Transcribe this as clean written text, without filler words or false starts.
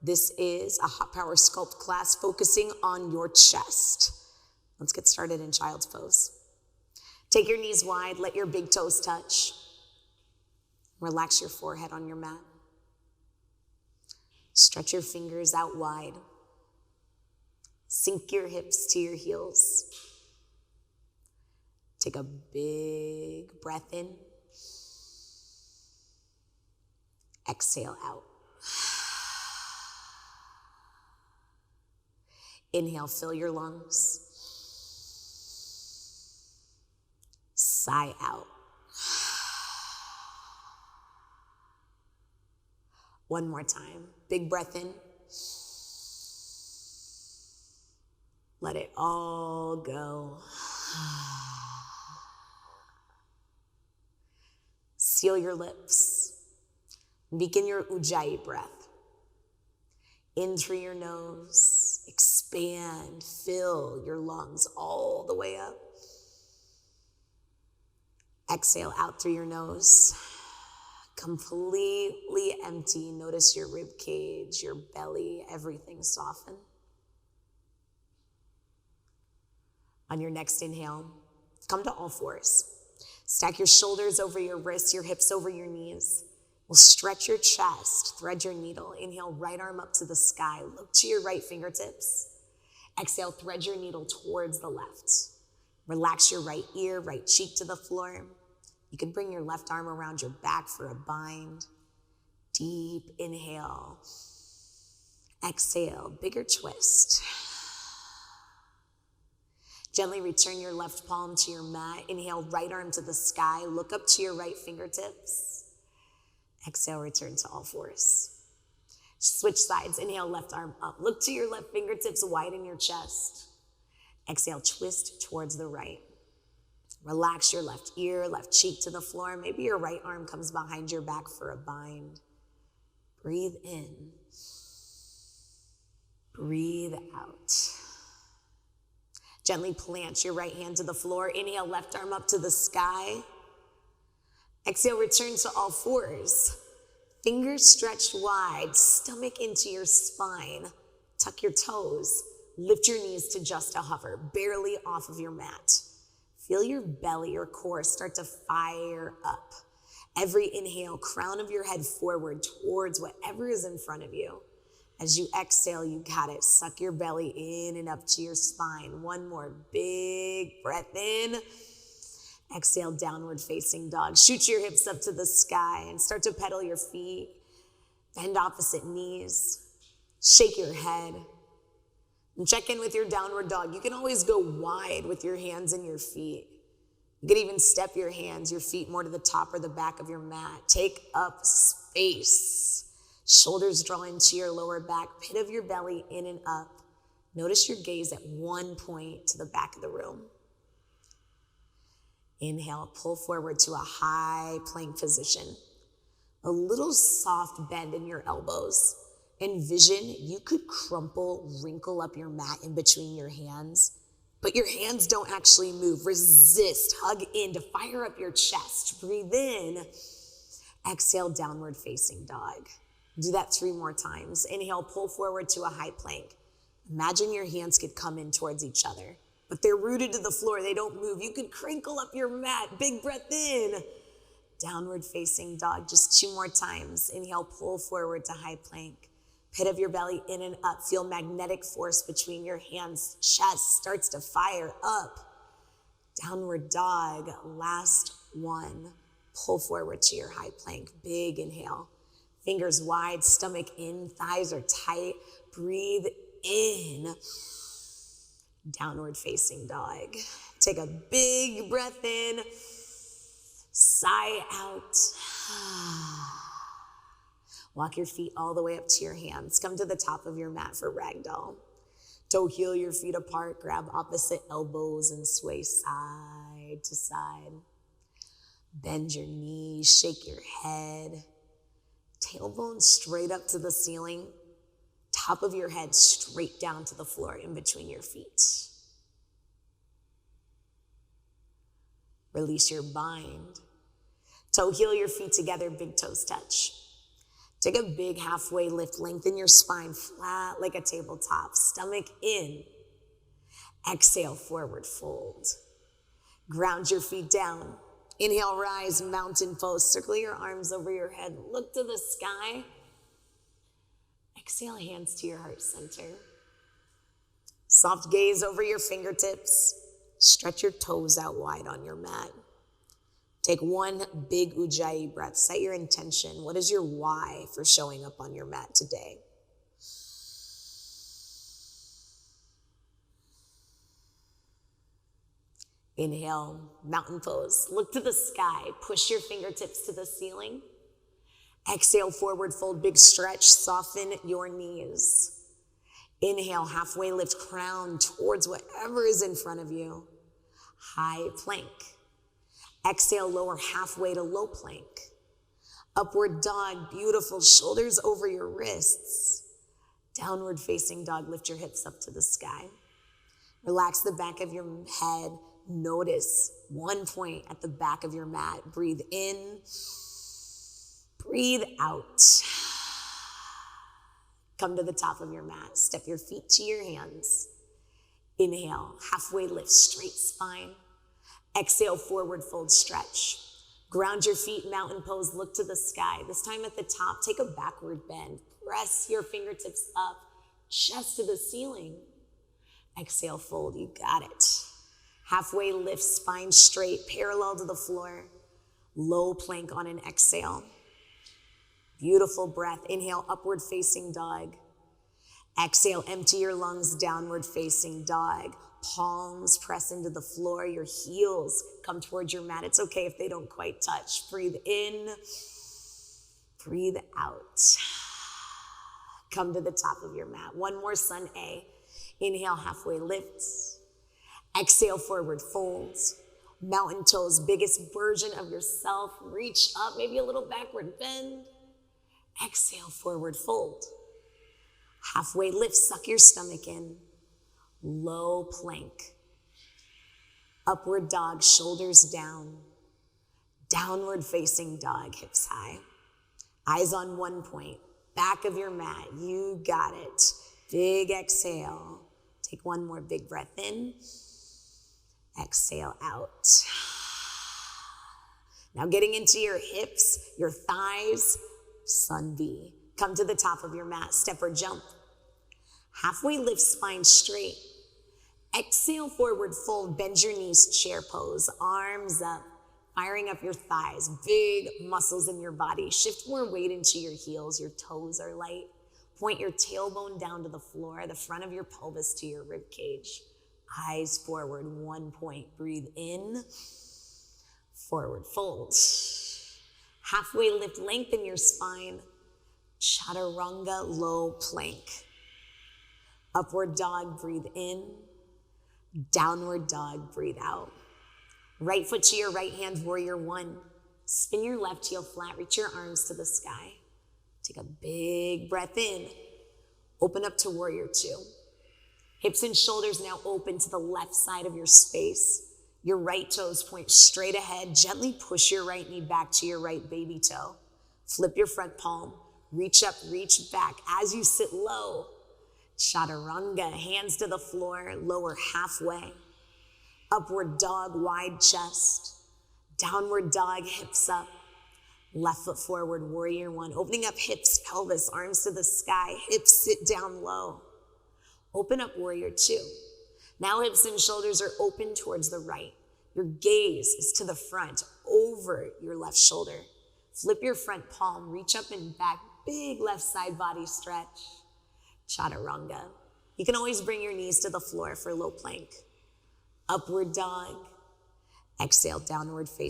This is a hot power sculpt class focusing on your chest. Let's get started in child's pose. Take your knees wide, let your big toes touch. Relax your forehead on your mat. Stretch your fingers out wide. Sink your hips to your heels. Take a big breath in. Exhale out. Inhale, fill your lungs. Sigh out. One more time. Big breath in. Let it all go. Seal your lips. Begin your Ujjayi breath. In through your nose, expand, fill your lungs all the way up. Exhale out through your nose. Completely empty. Notice your rib cage, your belly, everything soften. On your next inhale, come to all fours. Stack your shoulders over your wrists, your hips over your knees. We'll stretch your chest, thread your needle. Inhale, right arm up to the sky. Look to your right fingertips. Exhale, thread your needle towards the left. Relax your right ear, right cheek to the floor. You can bring your left arm around your back for a bind. Deep inhale. Exhale, bigger twist. Gently return your left palm to your mat. Inhale, right arm to the sky. Look up to your right fingertips. Exhale, return to all fours. Switch sides. Inhale, left arm up. Look to your left fingertips, widen your chest. Exhale, twist towards the right. Relax your left ear, left cheek to the floor. Maybe your right arm comes behind your back for a bind. Breathe in. Breathe out. Gently plant your right hand to the floor. Inhale, left arm up to the sky. Exhale, return to all fours. Fingers stretched wide, stomach into your spine. Tuck your toes. Lift your knees to just a hover, barely off of your mat. Feel your belly or core start to fire up. Every inhale, crown of your head forward towards whatever is in front of you. As you exhale, you got it. Suck your belly in and up to your spine. One more big breath in. Exhale, downward facing dog. Shoot your hips up to the sky and start to pedal your feet. Bend opposite knees. Shake your head. And check in with your downward dog. You can always go wide with your hands and your feet. You can even step your hands, your feet more to the top or the back of your mat. Take up space. Shoulders draw into your lower back. Pit of your belly in and up. Notice your gaze at one point to the back of the room. Inhale, pull forward to a high plank position. A little soft bend in your elbows. Envision you could crumple, wrinkle up your mat in between your hands, but your hands don't actually move. Resist, hug in to fire up your chest. Breathe in. Exhale, downward facing dog. Do that 3 more times. Inhale, pull forward to a high plank. Imagine your hands could come in towards each other, but they're rooted to the floor. They don't move. You could crinkle up your mat. Big breath in. Downward facing dog. Just 2 more times. Inhale, pull forward to high plank. Pit of your belly in and up. Feel magnetic force between your hands. Chest starts to fire up. Downward dog. Last one. Pull forward to your high plank. Big inhale. Fingers wide, stomach in, thighs are tight. Breathe in. Downward facing dog. Take a big breath in. Sigh out. Walk your feet all the way up to your hands. Come to the top of your mat for ragdoll. Toe heel your feet apart. Grab opposite elbows and sway side to side. Bend your knees, shake your head. Tailbone straight up to the ceiling. Top of your head straight down to the floor in between your feet. Release your bind. Toe heel your feet together, big toes touch. Take a big halfway lift, lengthen your spine flat like a tabletop, stomach in. Exhale, forward fold. Ground your feet down. Inhale, rise, mountain pose. Circle your arms over your head. Look to the sky. Exhale, hands to your heart center. Soft gaze over your fingertips. Stretch your toes out wide on your mat. Take one big Ujjayi breath. Set your intention. What is your why for showing up on your mat today? Inhale, mountain pose. Look to the sky. Push your fingertips to the ceiling. Exhale, forward fold, big stretch. Soften your knees. Inhale, halfway lift, crown towards whatever is in front of you. High plank. Exhale, lower halfway to low plank. Upward dog, beautiful, shoulders over your wrists. Downward facing dog, lift your hips up to the sky. Relax the back of your head. Notice one point at the back of your mat. Breathe in, breathe out. Come to the top of your mat. Step your feet to your hands. Inhale, halfway lift, straight spine. Exhale, forward fold, stretch. Ground your feet, mountain pose, look to the sky. This time at the top, take a backward bend. Press your fingertips up, chest to the ceiling. Exhale, fold, you got it. Halfway lift, spine straight, parallel to the floor. Low plank on an exhale. Beautiful breath. Inhale, upward facing dog. Exhale, empty your lungs, downward facing dog. Palms press into the floor. Your heels come towards your mat. It's okay if they don't quite touch. Breathe in, breathe out. Come to the top of your mat. One more, sun A. Inhale, halfway lifts. Exhale, forward folds. Mountain toes, biggest version of yourself. Reach up, maybe a little backward bend. Exhale, forward fold. Halfway lift, suck your stomach in. Low plank. Upward dog, shoulders down. Downward facing dog, hips high. Eyes on one point. Back of your mat, you got it. Big exhale. Take one more big breath in. Exhale out. Now getting into your hips, your thighs, sun B. Come to the top of your mat, step or jump. Halfway lift, spine straight. Exhale, forward fold, bend your knees, chair pose, arms up, firing up your thighs, big muscles in your body. Shift more weight into your heels, your toes are light. Point your tailbone down to the floor, the front of your pelvis to your rib cage. Eyes forward, one point. Breathe in, forward fold. Halfway lift, lengthen your spine. Chaturanga, low plank. Upward dog, breathe in. Downward dog, breathe out. Right foot to your right hand, warrior one. Spin your left heel flat, reach your arms to the sky. Take a big breath in. Open up to warrior two. Hips and shoulders now open to the left side of your space. Your right toes point straight ahead. Gently push your right knee back to your right baby toe. Flip your front palm. Reach up, reach back. As you sit low, chaturanga, hands to the floor, lower halfway. Upward dog, wide chest. Downward dog, hips up. Left foot forward, warrior one. Opening up hips, pelvis, arms to the sky. Hips sit down low. Open up warrior two. Now hips and shoulders are open towards the right. Your gaze is to the front, over your left shoulder. Flip your front palm, reach up and back. Big left side body stretch. Chaturanga. You can always bring your knees to the floor for low plank. Upward dog. Exhale, downward face.